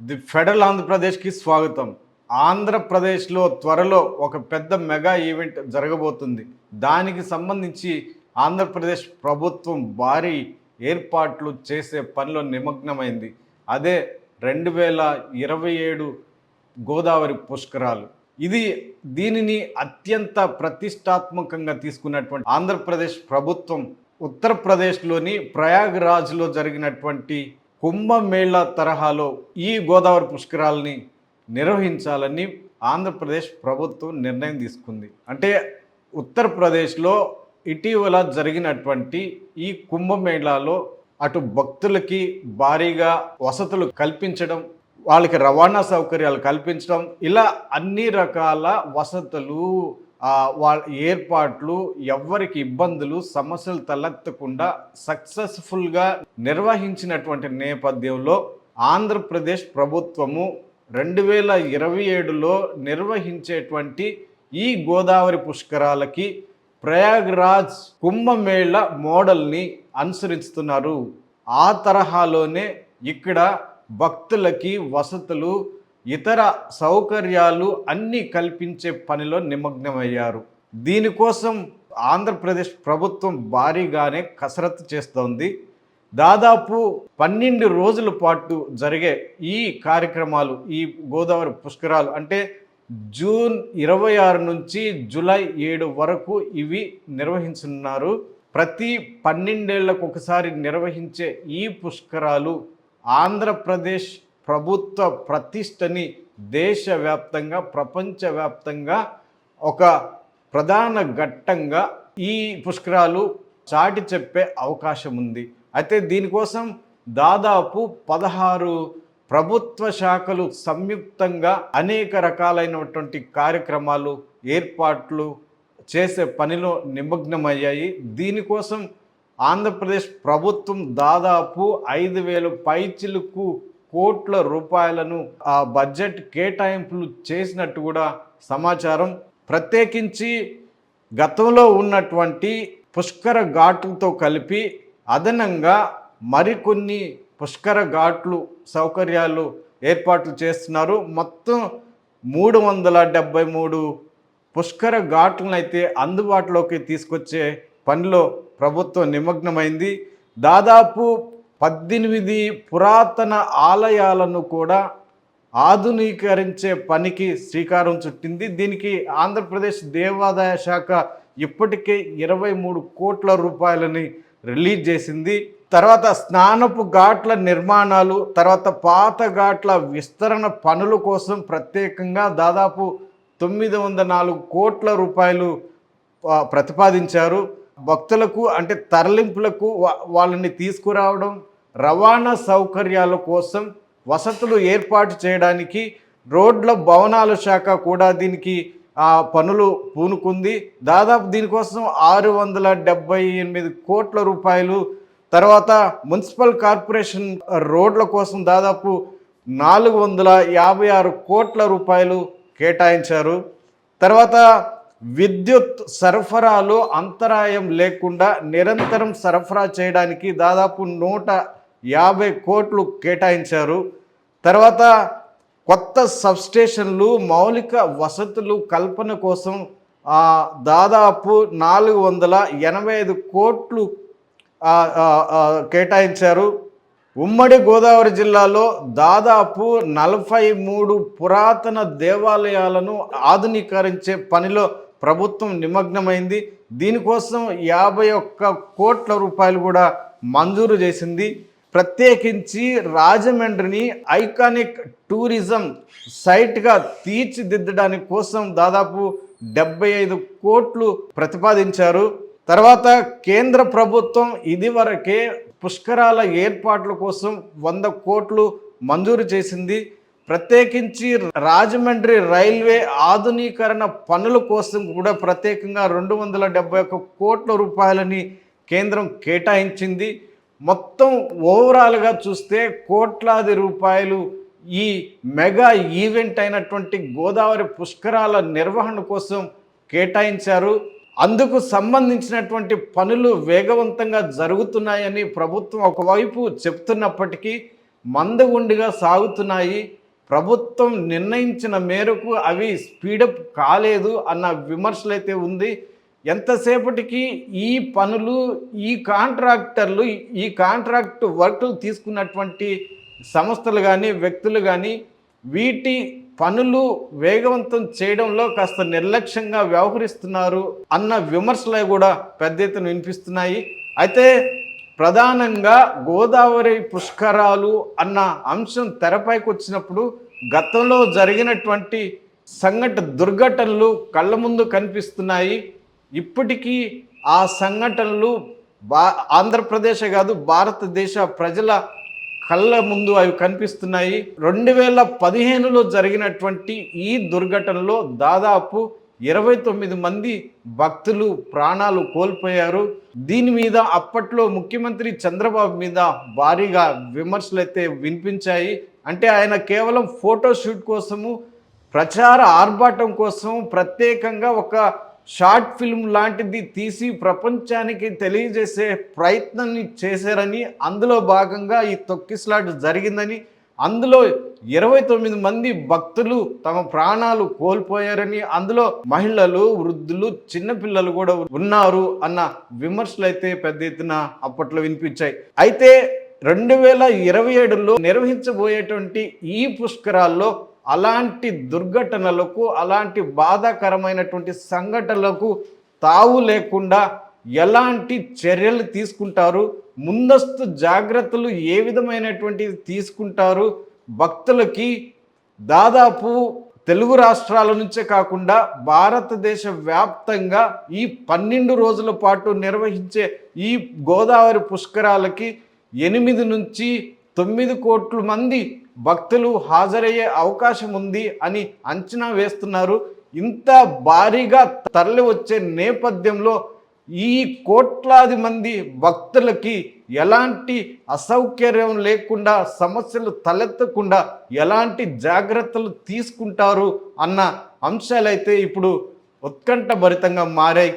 The federal ఆంధ్రప్రదేశ్కి స్వాగతం. ఆంధ్రప్రదేశ్లో త్వరలో ఒక పెద్ద మెగా ఈవెంట్ జరగబోతుంది. దానికి సంబంధించి ఆంధ్రప్రదేశ్ ప్రభుత్వం భారీ ఏర్పాట్లు చేసే పనిలో నిమగ్నమైంది. అదే 2027 గోదావరి పుష్కరాలు. దీనిని అత్యంత ప్రతిష్టాత్మకంగా తీసుకున్నటువంటి ఆంధ్రప్రదేశ్ ప్రభుత్వం ఉత్తరప్రదేశ్లోని ప్రయాగ్రాజ్లో జరిగినటువంటి కుంభమేళా తరహాలో ఈ గోదావరి పుష్కరాలని నిర్వహించాలని ఆంధ్రప్రదేశ్ ప్రభుత్వం నిర్ణయం తీసుకుంది. అంటే ఉత్తరప్రదేశ్లో ఇటీవల జరిగినటువంటి ఈ కుంభమేళాలో అటు భక్తులకి భారీగా వసతులు కల్పించడం, వాళ్ళకి రవాణా సౌకర్యాలు కల్పించడం, ఇలా అన్ని రకాల వసతులు, వాళ్ళ ఏర్పాట్లు, ఎవ్వరికి ఇబ్బందులు సమస్యలు తలెత్తకుండా సక్సెస్ఫుల్గా నిర్వహించినటువంటి నేపథ్యంలో ఆంధ్రప్రదేశ్ ప్రభుత్వము 2027లో నిర్వహించేటువంటి ఈ గోదావరి పుష్కరాలకి ప్రయాగ్రాజ్ కుంభమేళ మోడల్ని అనుసరిస్తున్నారు. ఆ తరహాలోనే ఇక్కడ భక్తులకి వసతులు, ఇతర సౌకర్యాలు అన్నీ కల్పించే పనిలో నిమగ్నమయ్యారు. దీనికోసం ఆంధ్రప్రదేశ్ ప్రభుత్వం భారీగానే కసరత్తు చేస్తోంది. దాదాపు 12 రోజుల పాటు జరిగే ఈ కార్యక్రమాలు, ఈ గోదావరి పుష్కరాలు అంటే జూన్ 26 నుంచి జూలై 7 వరకు ఇవి నిర్వహించనున్నారు. ప్రతి 12 ఏళ్లకు ఒకసారి నిర్వహించే ఈ పుష్కరాలు ఆంధ్రప్రదేశ్ ప్రభుత్వ ప్రతిష్టని దేశవ్యాప్తంగా, ప్రపంచవ్యాప్తంగా ఒక ప్రధాన ఘట్టంగా ఈ పుష్కరాలు చాటి చెప్పే అవకాశం ఉంది. అయితే దీనికోసం దాదాపు 16 ప్రభుత్వ శాఖలు సంయుక్తంగా అనేక రకాలైనటువంటి కార్యక్రమాలు, ఏర్పాట్లు చేసే పనిలో నిమగ్నమయ్యాయి. దీనికోసం ఆంధ్రప్రదేశ్ ప్రభుత్వం దాదాపు 5,000 పైచిలకు కోట్ల రూపాయలను ఆ బడ్జెట్ కేటాయింపులు చేసినట్టు కూడా సమాచారం. ప్రత్యేకించి గతంలో ఉన్నటువంటి పుష్కర ఘాట్లతో కలిపి అదనంగా మరికొన్ని పుష్కర ఘాట్లు సౌకర్యాలు ఏర్పాట్లు చేస్తున్నారు. మొత్తం 373 పుష్కర ఘాట్లను అయితే అందుబాటులోకి తీసుకొచ్చే పనిలో ప్రభుత్వం నిమగ్నమైంది. దాదాపు 18 పురాతన ఆలయాలను కూడా ఆధునీకరించే పనికి శ్రీకారం చుట్టింది. దీనికి ఆంధ్రప్రదేశ్ దేవాదాయ శాఖ ఇప్పటికే 23 కోట్ల రూపాయలని రిలీజ్ చేసింది. తర్వాత స్నానపు ఘాట్ల నిర్మాణాలు, తర్వాత పాత ఘాట్ల విస్తరణ పనుల కోసం ప్రత్యేకంగా దాదాపు 904 కోట్ల రూపాయలు ప్రతిపాదించారు. భక్తులకు అంటే తరలింపులకు వాళ్ళని తీసుకురావడం, రవాణా సౌకర్యాల కోసం వసతులు ఏర్పాటు చేయడానికి రోడ్ల భవనాల శాఖ కూడా దీనికి పనులు పూనుకుంది. దాదాపు దీనికోసం 678 కోట్ల రూపాయలు, తర్వాత మున్సిపల్ కార్పొరేషన్ రోడ్ల కోసం దాదాపు 456 కోట్ల రూపాయలు కేటాయించారు. తర్వాత విద్యుత్ సరఫరాలో అంతరాయం లేకుండా నిరంతరం సరఫరా చేయడానికి దాదాపు 150 కోట్లు కేటాయించారు. తర్వాత కొత్త సబ్స్టేషన్లు, మౌలిక వసతులు కల్పన కోసం దాదాపు 485 కోట్లు కేటాయించారు. ఉమ్మడి గోదావరి జిల్లాలో దాదాపు 43 పురాతన దేవాలయాలను ఆధునీకరించే పనిలో ప్రభుత్వం నిమగ్నమైంది. దీనికోసం 51 కోట్ల రూపాయలు కూడా మంజూరు చేసింది. ప్రత్యేకించి రాజమండ్రిని ఐకానిక్ టూరిజం సైట్గా తీర్చిదిద్దడానికి కోసం దాదాపు 75 కోట్లు ప్రతిపాదించారు. తర్వాత కేంద్ర ప్రభుత్వం ఇదివరకే పుష్కరాల ఏర్పాట్ల కోసం 100 కోట్లు మంజూరు చేసింది. ప్రత్యేకించి రాజమండ్రి రైల్వే ఆధునీకరణ పనుల కోసం కూడా ప్రత్యేకంగా 271 కోట్ల రూపాయలని కేంద్రం కేటాయించింది. మొత్తం ఓవరాల్గా చూస్తే కోట్లాది రూపాయలు ఈ మెగా ఈవెంట్ అయినటువంటి గోదావరి పుష్కరాల నిర్వహణ కోసం కేటాయించారు. అందుకు సంబంధించినటువంటి పనులు వేగవంతంగా జరుగుతున్నాయని ప్రభుత్వం ఒకవైపు చెప్తున్నప్పటికీ మందగుండిగా సాగుతున్నాయి, ప్రభుత్వం నిర్ణయించిన మేరకు అవి స్పీడప్ కాలేదు అన్న విమర్శలైతే ఉంది. ఎంతసేపటికి ఈ పనులు, ఈ కాంట్రాక్టర్లు, ఈ కాంట్రాక్ట్ వర్కులు తీసుకున్నటువంటి సంస్థలు కానీ వ్యక్తులు కానీ వీటి పనులు వేగవంతం చేయడంలో కాస్త నిర్లక్ష్యంగా వ్యవహరిస్తున్నారు అన్న విమర్శలు కూడా పెద్ద ఎత్తున వినిపిస్తున్నాయి. అయితే ప్రధానంగా గోదావరి పుష్కరాలు అన్న అంశం తెరపైకి వచ్చినప్పుడు గతంలో జరిగినటువంటి దుర్ఘటనలు కళ్ళ ముందు కనిపిస్తున్నాయి. ఇప్పటికీ ఆ సంఘటనలు ఆంధ్రప్రదేశ్ కాదు, భారతదేశ ప్రజల కళ్ళ ముందు అవి కనిపిస్తున్నాయి. 2015లో జరిగినటువంటి ఈ దుర్ఘటనలో దాదాపు 29 మంది భక్తులు ప్రాణాలు కోల్పోయారు. దీని మీద అప్పట్లో ముఖ్యమంత్రి చంద్రబాబు మీద భారీగా విమర్శలు అయితే వినిపించాయి. అంటే ఆయన కేవలం ఫోటోషూట్ కోసము, ప్రచార ఆర్భాటం కోసం ప్రత్యేకంగా ఒక షార్ట్ ఫిల్మ్ లాంటిది తీసి ప్రపంచానికి తెలియజేసే ప్రయత్నాన్ని చేశారని, అందులో భాగంగా ఈ తొక్కిసలాట జరిగిందని, అందులో 29 మంది భక్తులు తమ ప్రాణాలు కోల్పోయారని, అందులో మహిళలు, వృద్ధులు, చిన్నపిల్లలు కూడా ఉన్నారు అన్న విమర్శలు అయితే పెద్ద ఎత్తున అప్పట్లో వినిపించాయి. అయితే 2027లో నిర్వహించబోయేటువంటి ఈ పుష్కరాల్లో అలాంటి దుర్ఘటనలకు, అలాంటి బాధాకరమైనటువంటి సంఘటనలకు తావు లేకుండా ఎలాంటి చర్యలు తీసుకుంటారు, ముందస్తు జాగ్రత్తలు ఏ విధమైనటువంటివి తీసుకుంటారు, భక్తులకి దాదాపు తెలుగు రాష్ట్రాల నుంచే కాకుండా భారతదేశ వ్యాప్తంగా ఈ 12 రోజుల పాటు నిర్వహించే ఈ గోదావరి పుష్కరాలకి 8 నుంచి 9 కోట్ల మంది భక్తులు హాజరయ్యే అవకాశం ఉంది అని అంచనా వేస్తున్నారు. ఇంత భారీగా తరలి వచ్చే నేపథ్యంలో ఈ కోట్లాది మంది భక్తులకి ఎలాంటి అసౌకర్యం లేకుండా, సమస్యలు తలెత్తకుండా ఎలాంటి జాగ్రత్తలు తీసుకుంటారు అన్న అంశాలైతే ఇప్పుడు ఉత్కంఠభరితంగా మారాయి.